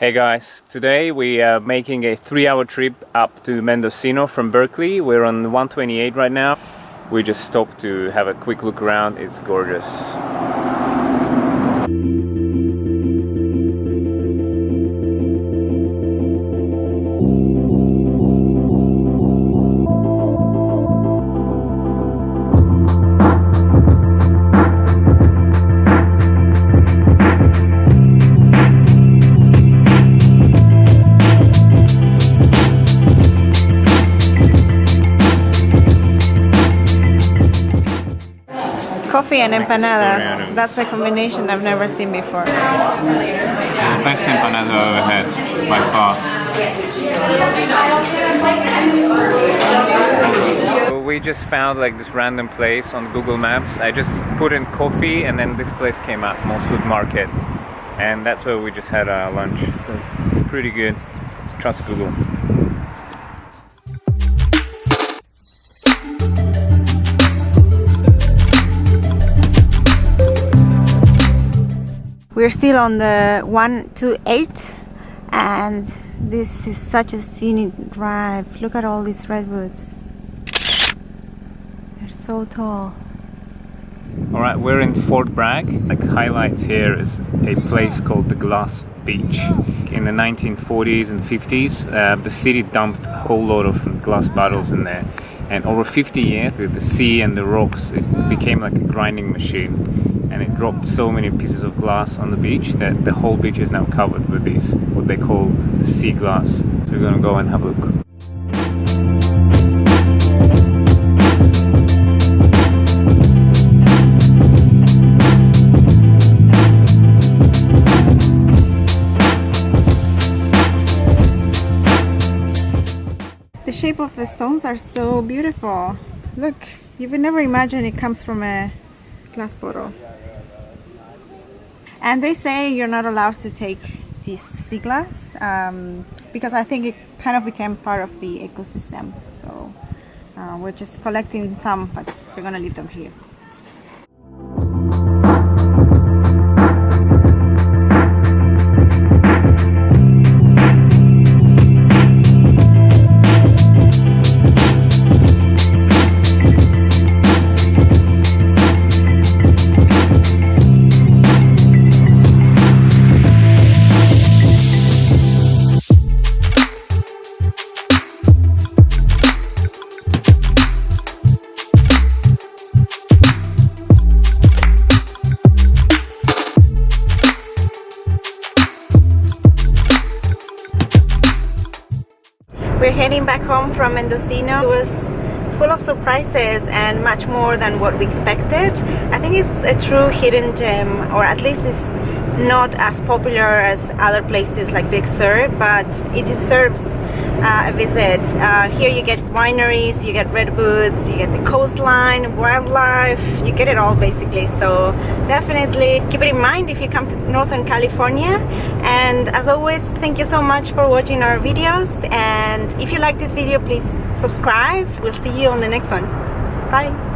Hey guys, today we are making a 3-hour trip up to Mendocino from Berkeley. We're on 128 right now. We just stopped to have a quick look around. It's gorgeous. Coffee and empanadas. That's a combination I've never seen before. Best empanada I've ever had, by far. So we just found like this random place on Google Maps. I just put in coffee and then this place came up, Mosswood Market. And that's where we just had our lunch. So it's pretty good. Trust Google. We're still on the 128 and this is such a scenic drive. Look at all these redwoods. They're so tall. Alright, we're in Fort Bragg. Like highlights here is a place called the Glass Beach. In the 1940s and 50s, the city dumped a whole lot of glass bottles in there. And over 50 years, with the sea and the rocks, it became like a grinding machine. And it dropped so many pieces of glass on the beach that the whole beach is now covered with these, what they call the sea glass. So we're gonna go and have a look. The shape of the stones are so beautiful. Look, you would never imagine it comes from a glass bottle. And they say you're not allowed to take this sea glass because I think it kind of became part of the ecosystem. So we're just collecting some, but we're gonna leave them here. We're heading back home from Mendocino. It was full of surprises and much more than what we expected. I think it's a true hidden gem, or at least it's not as popular as other places like Big Sur, but it deserves a visit. Here you get wineries, you get redwoods, you get the coastline, wildlife, you get it all basically. So definitely keep it in mind if you come to Northern California. And as always, thank you so much for watching our videos, and if you like this video, please subscribe. We'll see you on the next one. Bye.